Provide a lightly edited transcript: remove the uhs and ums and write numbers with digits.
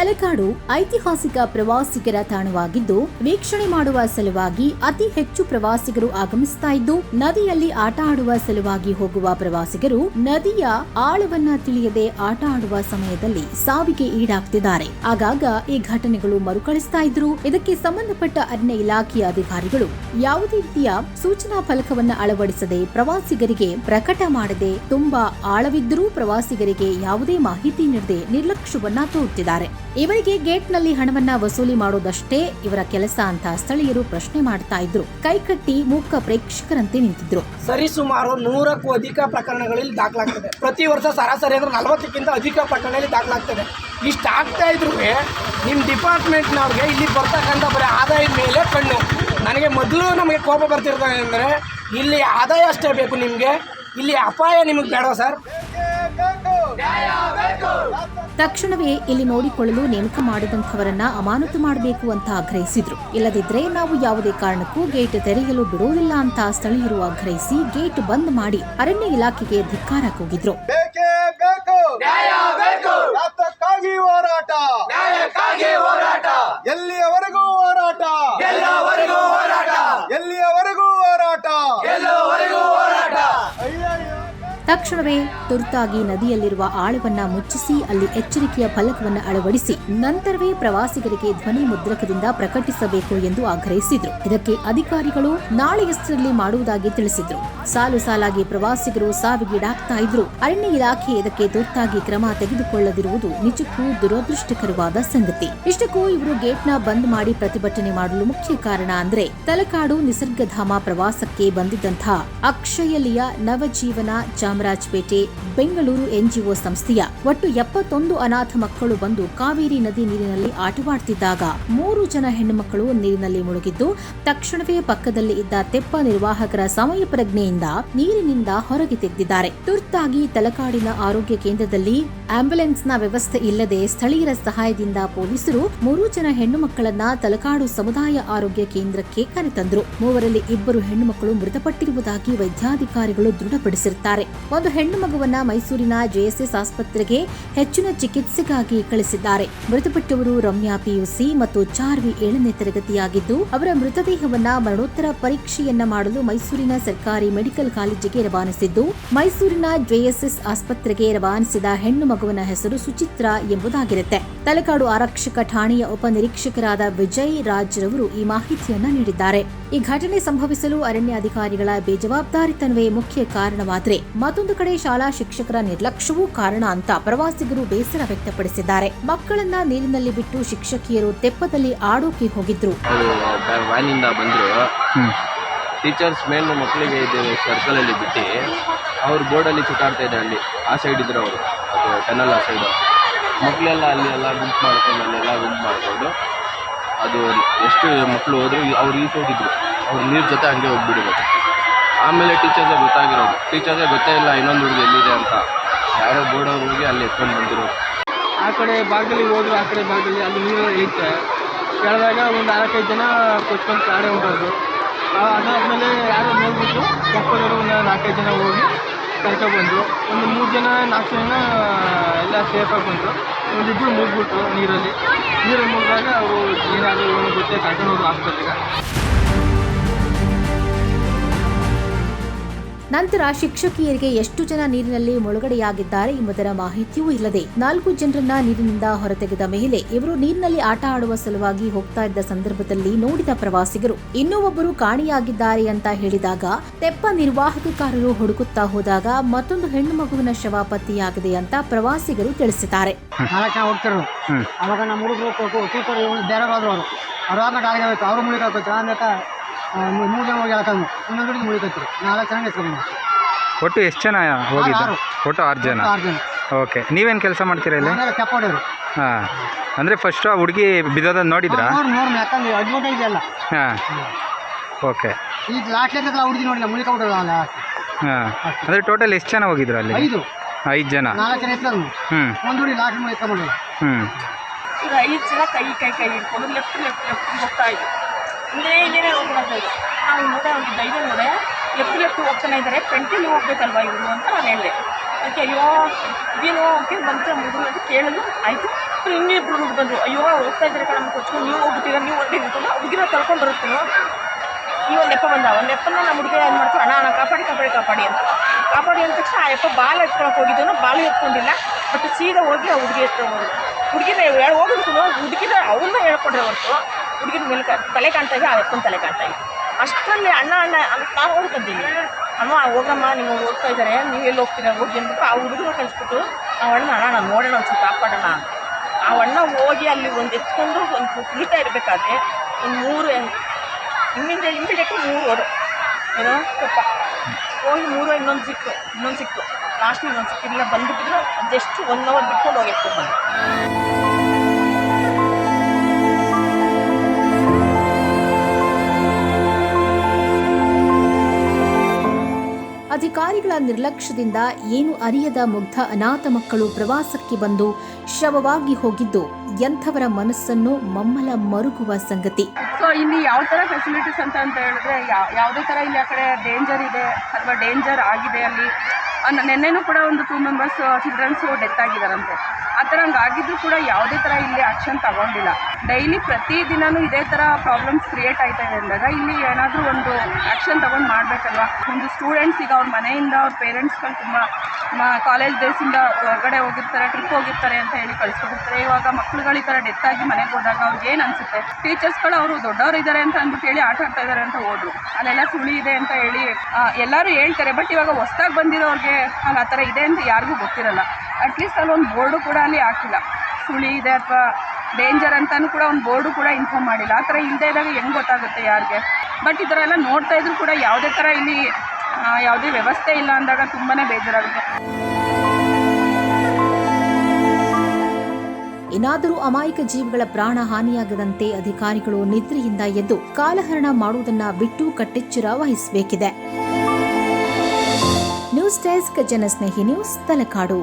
ತಲಕಾಡು ಐತಿಹಾಸಿಕ ಪ್ರವಾಸಿಗರ ತಾಣವಾಗಿದ್ದು ವೀಕ್ಷಣೆ ಮಾಡುವ ಸಲುವಾಗಿ ಅತಿ ಹೆಚ್ಚು ಪ್ರವಾಸಿಗರು ಆಗಮಿಸುತ್ತಾ ಇದ್ದು, ನದಿಯಲ್ಲಿ ಆಟ ಆಡುವ ಸಲುವಾಗಿ ಹೋಗುವ ಪ್ರವಾಸಿಗರು ನದಿಯ ಆಳವನ್ನ ತಿಳಿಯದೆ ಆಟ ಆಡುವ ಸಮಯದಲ್ಲಿ ಸಾವಿಗೆ ಈಡಾಗ್ತಿದ್ದಾರೆ. ಆಗಾಗ ಈ ಘಟನೆಗಳು ಮರುಕಳಿಸ್ತಾ ಇದ್ರು. ಇದಕ್ಕೆ ಸಂಬಂಧಪಟ್ಟ ಅರಣ್ಯ ಇಲಾಖೆಯ ಅಧಿಕಾರಿಗಳು ಯಾವುದೇ ರೀತಿಯ ಸೂಚನಾ ಫಲಕವನ್ನ ಅಳವಡಿಸದೆ ಪ್ರವಾಸಿಗರಿಗೆ ಪ್ರಕಟ ಮಾಡದೆ ತುಂಬಾ ಆಳವಿದ್ದರೂ ಪ್ರವಾಸಿಗರಿಗೆ ಯಾವುದೇ ಮಾಹಿತಿ ನೀಡದೆ ನಿರ್ಲಕ್ಷ್ಯವನ್ನ ತೋರುತ್ತಿದ್ದಾರೆ. ಇವರಿಗೆ ಗೇಟ್ನಲ್ಲಿ ಹಣವನ್ನ ವಸೂಲಿ ಮಾಡೋದಷ್ಟೇ ಇವರ ಕೆಲಸ ಅಂತ ಸ್ಥಳೀಯರು ಪ್ರಶ್ನೆ ಮಾಡ್ತಾ ಇದ್ರು. ಕೈಕಟ್ಟಿ ಮೂಕ ಪ್ರೇಕ್ಷಕರಂತೆ ನಿಂತಿದ್ರು. ಸರಿಸುಮಾರು 100ಕ್ಕೂ ಅಧಿಕ ಪ್ರಕರಣಗಳಲ್ಲಿ ದಾಖಲಾಗ್ತದೆ. ಪ್ರತಿ ವರ್ಷ ಸರಾಸರಿ ಅಂದ್ರೆ 40ಕ್ಕಿಂತ ಅಧಿಕ ಪ್ರಕರಣಗಳಲ್ಲಿ ದಾಖಲಾಗ್ತದೆ. ಇಷ್ಟ ಆಗ್ತಾ ಇದ್ರು ನಿಮ್ಮ ಡಿಪಾರ್ಟ್ಮೆಂಟ್ನವ್ರಿಗೆ ಇಲ್ಲಿ ಬರ್ತಕ್ಕಂಥ ಬರೀ ಆದಾಯದ ಮೇಲೆ ಕಣ್ಣು. ನನಗೆ ಮೊದಲು ನಮಗೆ ಕೋಪ ಬರ್ತಿರ್ತದೆ ಅಂದರೆ ಇಲ್ಲಿ ಆದಾಯ ಅಷ್ಟೇ ಬೇಕು ನಿಮಗೆ, ಇಲ್ಲಿ ಅಪಾಯ ನಿಮಗೆ ಬೇಡ ಸರ್. ತಕ್ಷಣವೇ ಇಲ್ಲಿ ನೋಡಿಕೊಳ್ಳಲು ನೇಮಕ ಮಾಡಿದಂಥವರನ್ನ ಅಮಾನತು ಮಾಡಬೇಕು ಅಂತ ಆಗ್ರಹಿಸಿದ್ರು. ಇಲ್ಲದಿದ್ರೆ ನಾವು ಯಾವುದೇ ಕಾರಣಕ್ಕೂ ಗೇಟ್ ತೆರೆಯಲು ಬಿಡುವುದಿಲ್ಲ ಅಂತ ಸ್ಥಳೀಯರು ಆಗ್ರಹಿಸಿ ಗೇಟ್ ಬಂದ್ ಮಾಡಿ ಅರಣ್ಯ ಇಲಾಖೆಗೆ ಧಿಕ್ಕಾರ ಕೂಗಿದ್ರು. ಎಲ್ಲಿಯವರೆಗೂ ಹೋರಾಟ, ಎಲ್ಲಿಯವರೆಗೂ ಹೋರಾಟ. ತಕ್ಷಣವೇ ತುರ್ತಾಗಿ ನದಿಯಲ್ಲಿರುವ ಆಳವನ್ನ ಮುಚ್ಚಿಸಿ ಅಲ್ಲಿ ಎಚ್ಚರಿಕೆಯ ಫಲಕವನ್ನು ಅಳವಡಿಸಿ ನಂತರವೇ ಪ್ರವಾಸಿಗರಿಗೆ ಧ್ವನಿ ಮುದ್ರಕದಿಂದ ಪ್ರಕಟಿಸಬೇಕು ಎಂದು ಆಗ್ರಹಿಸಿದ್ರು. ಇದಕ್ಕೆ ಅಧಿಕಾರಿಗಳು ನಾಳೆಯಷ್ಟರಲ್ಲಿ ಮಾಡುವುದಾಗಿ ತಿಳಿಸಿದ್ರು. ಸಾಲು ಸಾಲಾಗಿ ಪ್ರವಾಸಿಗರು ಸಾವಿಗೀಡಾಗ್ತಾ ಇದ್ರು. ಅರಣ್ಯ ಇಲಾಖೆ ಇದಕ್ಕೆ ತುರ್ತಾಗಿ ಕ್ರಮ ತೆಗೆದುಕೊಳ್ಳದಿರುವುದು ನಿಜಕ್ಕೂ ದುರದೃಷ್ಟಕರವಾದ ಸಂಗತಿ. ಇಷ್ಟಕ್ಕೂ ಇವರು ಗೇಟ್ನ ಬಂದ್ ಮಾಡಿ ಪ್ರತಿಭಟನೆ ಮಾಡಲು ಮುಖ್ಯ ಕಾರಣ ಅಂದ್ರೆ ತಲಕಾಡು ನಿಸರ್ಗಧಾಮ ಪ್ರವಾಸಕ್ಕೆ ಬಂದಿದ್ದಂತಹ ಅಕ್ಷಯಲಿಯ ನವಜೀವನ ಚಾಮರಾಜಪೇಟೆ ಬೆಂಗಳೂರು ಎನ್ಜಿಒ ಸಂಸ್ಥೆಯ ಒಟ್ಟು 71 ಅನಾಥ ಮಕ್ಕಳು ಬಂದು ಕಾವೇರಿ ನದಿ ನೀರಿನಲ್ಲಿ ಆಟವಾಡುತ್ತಿದ್ದಾಗ 3 ಜನ ಹೆಣ್ಣು ಮಕ್ಕಳು ನೀರಿನಲ್ಲಿ ಮುಳುಗಿದ್ದು ತಕ್ಷಣವೇ ಪಕ್ಕದಲ್ಲಿ ಇದ್ದ ತೆಪ್ಪ ನಿರ್ವಾಹಕರ ಸಮಯ ಪ್ರಜ್ಞೆಯಿಂದ ನೀರಿನಿಂದ ಹೊರಗೆ ತೆಗೆದಿದ್ದಾರೆ. ತುರ್ತಾಗಿ ತಲಕಾಡಿನ ಆರೋಗ್ಯ ಕೇಂದ್ರದಲ್ಲಿ ಆಂಬ್ಯುಲೆನ್ಸ್ನ ವ್ಯವಸ್ಥೆ ಇಲ್ಲದೆ ಸ್ಥಳೀಯರ ಸಹಾಯದಿಂದ ಪೊಲೀಸರು 3 ಜನ ಹೆಣ್ಣು ಮಕ್ಕಳನ್ನ ತಲಕಾಡು ಸಮುದಾಯ ಆರೋಗ್ಯ ಕೇಂದ್ರಕ್ಕೆ ಕರೆತಂದ್ರು. 3ರಲ್ಲಿ 2 ಹೆಣ್ಣು ಮಕ್ಕಳು ಮೃತಪಟ್ಟಿರುವುದಾಗಿ ವೈದ್ಯಾಧಿಕಾರಿಗಳು ದೃಢಪಡಿಸಿರುತ್ತಾರೆ. ಒಂದು ಹೆಣ್ಣು ಮಗುವನ್ನ ಮೈಸೂರಿನ ಜೆಎಸ್ಎಸ್ ಆಸ್ಪತ್ರೆಗೆ ಹೆಚ್ಚಿನ ಚಿಕಿತ್ಸೆಗಾಗಿ ಕಳಿಸಿದ್ದಾರೆ. ಮೃತಪಟ್ಟವರು ರಮ್ಯಾ ಪಿಯುಸಿ ಮತ್ತು ಚಾರ್ವಿ 7ನೇ ತರಗತಿಯಾಗಿದ್ದು ಅವರ ಮೃತದೇಹವನ್ನ ಮರಣೋತ್ತರ ಪರೀಕ್ಷೆಯನ್ನ ಮಾಡಲು ಮೈಸೂರಿನ ಸರ್ಕಾರಿ ಮೆಡಿಕಲ್ ಕಾಲೇಜಿಗೆ ರವಾನಿಸಿದ್ದು ಮೈಸೂರಿನ ಜೆಎಸ್ಎಸ್ ಆಸ್ಪತ್ರೆಗೆ ರವಾನಿಸಿದ ಹೆಣ್ಣು ಮಗುವಿನ ಹೆಸರು ಸುಚಿತ್ರಾ ಎಂಬುದಾಗಿರುತ್ತೆ. ತಲಕಾಡು ಆರಕ್ಷಕ ಠಾಣೆಯ ಉಪನಿರೀಕ್ಷಕರಾದ ವಿಜಯ್ ರಾಜ್ ರವರು ಈ ಮಾಹಿತಿಯನ್ನ ನೀಡಿದ್ದಾರೆ. ಈ ಘಟನೆ ಸಂಭವಿಸಲು ಅರಣ್ಯ ಅಧಿಕಾರಿಗಳ ಬೇಜವಾಬ್ದಾರಿತನವೇ ಮುಖ್ಯ ಕಾರಣವಾದರೆ ಮತ್ತೊಂದು ಕಡೆ ಶಾಲಾ ಶಿಕ್ಷಕರ ನಿರ್ಲಕ್ಷ್ಯವೂ ಕಾರಣ ಅಂತ ಪ್ರವಾಸಿಗರು ಬೇಸರ ವ್ಯಕ್ತಪಡಿಸಿದ್ದಾರೆ. ಮಕ್ಕಳನ್ನ ನೀರಿನಲ್ಲಿ ಬಿಟ್ಟು ಶಿಕ್ಷಕಿಯರು ತೆಪ್ಪದಲ್ಲಿ ಆಡೋಕೆ ಹೋಗಿದ್ರು. ವ್ಯಾನಿಂದ ಬಂದ್ರು, ಟೀಚರ್ಸ್ ಮೇಲ್ ಮಕ್ಕಳಿಗೆ ಸರ್ಕಲ್ ಅಲ್ಲಿ ಬಿಟ್ಟು ಅವ್ರು ಬೋರ್ಡಲ್ಲಿ ಸುತ್ತಾಡ್ತಾ ಇದ್ದಾರೆ. ಅಲ್ಲಿ ಆ ಸೈಡ್ ಇದ್ರು ಅವರು, ಅದು ಟನಲ್ ಆ ಸೈಡ್ ಮಕ್ಕಳೆಲ್ಲ ಅಲ್ಲಿ ಎಲ್ಲ ಗುಂಪು ಮಾಡ್ಕೊಂಡು ಅದು ಎಷ್ಟು ಮಕ್ಕಳು ಹೋದ್ರು ಅವ್ರು ಈಸೋಗಿದ್ರು. ಅವ್ರು ನೀರು ಜೊತೆ ಹಂಗೆ ಹೋಗ್ಬಿಡಿರೋದು. ಆಮೇಲೆ ಟೀಚರ್ಸೇ ಗೊತ್ತೇ ಇಲ್ಲ ಇನ್ನೊಂದು ಹುಡುಗಿ ಎಲ್ಲಿದೆ ಅಂತ. ಯಾರೋ ಬೋರ್ಡ್ ಅವ್ರು ಹೋಗಿ ಅಲ್ಲಿ ಎತ್ಕೊಂಡು ಬಂದಿರೋದು. ಆ ಕಡೆ ಬಾಗಿಲಿಗೆ ಹೋದ್ರು, ಆ ಕಡೆ ಬಾಗಿಲಿ ಅಲ್ಲಿ ನೀರು ಐತೆ. ಕೆಳದಾಗ ಒಂದು 4-5 ಜನ ಕೊಚ್ಕೊಂಡು ಕಾಡೆ ಹೋಗೋದು. ಅದಾದ್ಮೇಲೆ ಯಾರೋ ನೋಡ್ಬಿಟ್ಟು ಮಕ್ಕಳವರು ಒಂದು 4-5 ಜನ ಹೋಗಿ ಕರ್ಕೊಬಂದರು. ಒಂದು 3 ಜನ 4 ಜನ ಎಲ್ಲ ಸೇಫಾಗಿ ಬಂದರು. ಒಂದಿಬ್ಬರು ಮುಗಿಬಿಟ್ರು ನೀರಲ್ಲಿ ಮುಗಿದಾಗ ಅವರು ಏನಾದರೂ ಗೊತ್ತೇ ಕರ್ಕೊಂಡು ಹೋದ್ರು ಆಸ್ಪತ್ರೆಗೆ. ನಂತರ ಶಿಕ್ಷಕಿಯರಿಗೆ ಎಷ್ಟು ಜನ ನೀರಿನಲ್ಲಿ ಮುಳುಗಡೆಯಾಗಿದ್ದಾರೆ ಎಂಬುದರ ಮಾಹಿತಿಯೂ ಇಲ್ಲದೆ 4 ಜನರನ್ನ ನೀರಿನಿಂದ ಹೊರತೆಗೆದ ಮೇಲೆ ಇವರು ನೀರಿನಲ್ಲಿ ಆಟ ಆಡುವ ಸಲುವಾಗಿ ಹೋಗ್ತಾ ಇದ್ದ ಸಂದರ್ಭದಲ್ಲಿ ನೋಡಿದ ಪ್ರವಾಸಿಗರು ಇನ್ನೂ ಒಬ್ಬರು ಕಾಣೆಯಾಗಿದ್ದಾರೆ ಅಂತ ಹೇಳಿದಾಗ ತೆಪ್ಪ ನಿರ್ವಾಹಕಕಾರರು ಹುಡುಕುತ್ತಾ ಹೋದಾಗ ಮತ್ತೊಂದು ಹೆಣ್ಣು ಮಗುವಿನ ಶವ ಪತ್ತೆಯಾಗಿದೆ ಅಂತ ಪ್ರವಾಸಿಗರು ತಿಳಿಸಿದ್ದಾರೆ. ಅವಾಗ ನಮ್ಮ ಹುಡುಗರು ಬೇರೆ ಅವರು ಅವ್ರು ಮುಳುಗಬೇಕು. 3 ಜನ ಹೋಗಿ ಹೇಳ್ಕೊಂಡು ಇನ್ನೊಂದು ಮುಳುಗತ್ರಿ 4 ಜನ ಎತ್ಕೊಂಡು. ಒಟ್ಟು ಎಷ್ಟು ಜನ ಹೋಗಿದ್ದ? ಒಟ್ಟು 6 ಜನ. ಓಕೆ, ನೀವೇನು ಕೆಲಸ ಮಾಡ್ತೀರಾ ಇಲ್ಲಿ? ಹಾಂ, ಅಂದರೆ ಫಸ್ಟ್ ಆ ಹುಡುಗಿ ಬಿದ್ದೋದನ್ನು ನೋಡಿದ್ರಾ? ಯಾಕಂದ್ರೆ ಅಡ್ವರ್ಟೈಸ್ ಎಲ್ಲ. ಹಾಂ, ಓಕೆ. ಈಗ ಲಾಸ್ಟ್ ಹುಡುಗಿ ನೋಡಿಲ್ಲ, ಮುಳುಗಿಬಿಡೋಲ್ಲ. ಹಾಂ, ಅಂದರೆ ಟೋಟಲ್ ಎಷ್ಟು ಜನ ಹೋಗಿದ್ರು ಅಲ್ಲಿ? 5 ಜನ. 4 ಜನ ಎತ್ಕೊಂಡು ಒಂದು ಹುಡುಗಿ ಲಾಸ್ಟ್ ಮುಳುಗಿಕೊಂಡು. 5 ಜನ ಕೈ ಹಿಡ್ಕೊಂಡು ಲೆಫ್ಟ್ ಹೋಗ್ತಾ ಇದ್ರು. ಹಿಂದೆ ಹೋಗ್ಬಿಡೋದು. ನಾವು ಒಂದು ಧೈರ್ಯ ನೋಡೆ ಲೆಫ್ಟ್ ಹೋಗ್ತಾನೆ ಇದ್ದಾರೆ, ಪೆಂಟಿಲಿ ಹೋಗ್ಬೇಕಲ್ವಾ ಇವರು ಅಂತ ನಾನು ಹೇಳಿದೆ. ಅದಕ್ಕೆ ಅಯ್ಯೋ ಇದೇನೋ ಅಂತ ಬಂತು ಮುಗಿದು ಕೇಳಿದ್ರು. ಆಯಿತು, ಇನ್ನೂ ಇಬ್ರು ಹುಡುಗ ಬಂದರು. ಅಯ್ಯೋ ಹೋಗ್ತಾ ಇದ್ದಾರೆ ಕಣಮ್ಮ ಕೊಚ್ಕೊಂಡು ನೀವು ಹೋಗ್ಬಿಟ್ಟಿರ ನೀವು ಒಂದೇ ನಿಂತ್ಕೊಂಡು ಹುಡುಗಿನ ಕರ್ಕೊಂಡು ಬರುತ್ತೇನೋ. ಈ ಒಂದು ಎಪ್ಪ ಬಂದ, ಒಂದು ಎಪ್ಪನ ನಮ್ಮ ಹುಡುಗ ಏನು ಮಾಡ್ತೀವಿ, ಅಣ್ಣ ಕಾಪಾಡಿ ಅಂತ ಅಂದ ತಕ್ಷಣ ಆ ಎಪ್ಪ ಬಾಲ್ ಎತ್ಕೊಳಕ್ಕೆ ಹೋಗಿದ್ದನು. ಬಾಲು ಎತ್ಕೊಂಡಿಲ್ಲ, ಬಟ್ ಸೀದಾ ಹೋಗಿ ಆ ಹುಡುಗಿ ಎತ್ಕೊಂಡು ಹುಡುಗಿನ ಹೋಗಿದ್ರು ಹುಡುಗಿನ ಅವನ್ನ ಹೇಳ್ಕೊಂಡ್ರೆ ಹೊರತು ಹುಡುಗಿನ ಮೇಲೆ ತಲೆ ಕಾಣ್ತಾ ಇದೆ, ಆ ಎಪ್ಪನ ತಲೆ ಕಾಣ್ತಾ ಇದೆ. ಅಷ್ಟರಲ್ಲಿ ಅಣ್ಣ ಅಂತ ನಾನು ಹೋಗಿ ಬಂದೀನಿ. ಅಮ್ಮ ಹೋಗಮ್ಮ ನೀವು ಹೋಗ್ತಾ ಇದ್ದಾರೆ, ನೀವು ಎಲ್ಲಿ ಹೋಗ್ತೀರಾ ಹೋಗಿ ಅಂದ್ಬಿಟ್ಟು ಆ ಹುಡುಗನ ಕಳಿಸ್ಬಿಟ್ಟು ಆ ಅಣ್ಣ ನಾನು ನೋಡೋಣ ಒಂಚೂರು ಕಾಪಾಡೋಣ ಅಂತ ಆ ಅಣ್ಣ ಹೋಗಿ ಅಲ್ಲಿ ಒಂದು ಎತ್ಕೊಂಡು ಒಂದು ಕುಳಿತಾ ಇರಬೇಕಾದ್ರೆ ಒಂದು 3 ಇಮಿಡಿಯೇಟ್ಲಿ 3 ಹೋದ್ರು ಏನೋ ಸ್ವಲ್ಪ ಹೋಗಿ 3 ಇನ್ನೊಂದು ಸಿಕ್ತು ಲಾಸ್ಟ್ ಇನ್ನೊಂದು ಸಿಕ್ಕಿಲ್ಲ. ಬಂದುಬಿಟ್ಟಿದ್ರು ಜಸ್ಟ್ 1 ಅವರ್ ಬಿಟ್ಕೊಂಡು ಹೋಗಿ ಎತ್ಕೊಂಡು ಬಂದು. ಅಧಿಕಾರಿಗಳ ನಿರ್ಲಕ್ಷ್ಯದಿಂದ ಏನು ಅರಿಯದ ಮುಗ್ಧ ಅನಾಥ ಮಕ್ಕಳು ಪ್ರವಾಸಕ್ಕೆ ಬಂದು ಶವವಾಗಿ ಹೋಗಿದ್ದು ಎಂಥವರ ಮನಸ್ಸನ್ನು ಮಮ್ಮಲ ಮರುಗುವ ಸಂಗತಿ. ಸೊ ಇಲ್ಲಿ ಯಾವ ಥರ ಫೆಸಿಲಿಟೀಸ್ ಅಂತ ಹೇಳಿದ್ರೆ ಯಾವುದೇ ಥರ ಇಲ್ಲಿ ಆ ಕಡೆ ಡೇಂಜರ್ ಇದೆ ಅಥವಾ ಡೇಂಜರ್ ಆಗಿದೆ ಅಲ್ಲಿ. ನೆನ್ನೆನೂ ಕೂಡ ಒಂದು 2 ಮೆಂಬರ್ಸ್ ಚಿಲ್ಡ್ರನ್ಸು ಡೆತ್ ಆಗಿದ್ದಾರಂತೆ. ಆ ಥರ ಹಂಗಾಗಿದ್ರು ಕೂಡ ಯಾವುದೇ ಥರ ಇಲ್ಲಿ ಆ್ಯಕ್ಷನ್ ತಗೊಂಡಿಲ್ಲ. ಡೈಲಿ ಪ್ರತಿದಿನವೂ ಇದೇ ಥರ ಪ್ರಾಬ್ಲಮ್ಸ್ ಕ್ರಿಯೇಟ್ ಆಯ್ತಾ ಇದೆ ಅಂದಾಗ ಇಲ್ಲಿ ಏನಾದರೂ ಒಂದು ಆ್ಯಕ್ಷನ್ ತಗೊಂಡು ಮಾಡಬೇಕಲ್ವ. ಒಂದು ಸ್ಟೂಡೆಂಟ್ಸ್ ಈಗ ಅವ್ರ ಮನೆಯಿಂದ ಅವ್ರ ಪೇರೆಂಟ್ಸ್ಗಳು ತುಂಬ ಕಾಲೇಜ್ ಡೇಸಿಂದ ಹೊರಗಡೆ ಹೋಗಿರ್ತಾರೆ, ಟ್ರಿಪ್ ಹೋಗಿರ್ತಾರೆ ಅಂತ ಹೇಳಿ ಕಳಿಸ್ಕೊಬಿಡ್ತಾರೆ. ಇವಾಗ ಮಕ್ಳುಗಳು ಈ ಥರ ಡೆತ್ ಆಗಿ ಮನೆಗೆ ಹೋದಾಗ ಅವ್ರಿಗೆ ಏನು ಅನಿಸುತ್ತೆ, ಟೀಚರ್ಸ್ಗಳು ಅವರು ದೊಡ್ಡವರಿದ್ದಾರೆ ಅಂತ ಅಂದ್ಬಿಟ್ಟು ಹೇಳಿ ಆಟ ಆಡ್ತಾ ಇದ್ದಾರೆ ಅಂತ ಹೋದ್ರು, ಅಲ್ಲೆಲ್ಲ ಸುಳಿ ಇದೆ ಅಂತ ಹೇಳಿ ಎಲ್ಲರೂ ಹೇಳ್ತಾರೆ. ಬಟ್ ಇವಾಗ ಹೊಸ್ದಾಗಿ ಬಂದಿರೋರಿಗೆ ಅಲ್ಲಿ ಆ ಥರ ಇದೆ ಅಂತ ಯಾರಿಗೂ ಗೊತ್ತಿರಲ್ಲ. ಅಟ್ಲೀಸ್ಟ್ ಅಲ್ಲೊಂದು ಬೋರ್ಡು ಕೂಡ ಅಲ್ಲಿ ಹಾಕಿಲ್ಲ, ಸುಳಿ ಇದೆ ಅಥವಾ ಡೇಂಜರ್ ಅಂತಲೂ ಕೂಡ ಒಂದು ಬೋರ್ಡು ಕೂಡ ಇನ್ಫಾರ್ಮ್ ಮಾಡಿಲ್ಲ. ಆ ಥರ ಇಲ್ಲದೆ ಇದ್ದಾಗ ಹೆಂಗೆ ಗೊತ್ತಾಗುತ್ತೆ ಯಾರಿಗೆ? ಬಟ್ ಈ ಥರ ಎಲ್ಲ ನೋಡ್ತಾ ಇದ್ರು ಕೂಡ ಯಾವುದೇ ಥರ ಇಲ್ಲಿ ಯಾವುದೇ ವ್ಯವಸ್ಥೆ ಇಲ್ಲ ಅಂದಾಗ ತುಂಬಾ ಬೇಜಾರಾಗುತ್ತೆ. ಏನಾದರೂ ಅಮಾಯಕ ಜೀವಿಗಳ ಪ್ರಾಣ ಹಾನಿಯಾಗದಂತೆ ಅಧಿಕಾರಿಗಳು ನಿದ್ರೆಯಿಂದ ಎದ್ದು ಕಾಲಹರಣ ಮಾಡುವುದನ್ನ ಬಿಟ್ಟು ಕಟ್ಟೆಚ್ಚರ ವಹಿಸಬೇಕಿದೆ. ನ್ಯೂಸ್ ಡೆಸ್ಕ್, ಜನಸ್ನೇಹಿ ನ್ಯೂಸ್, ತಲಕಾಡು.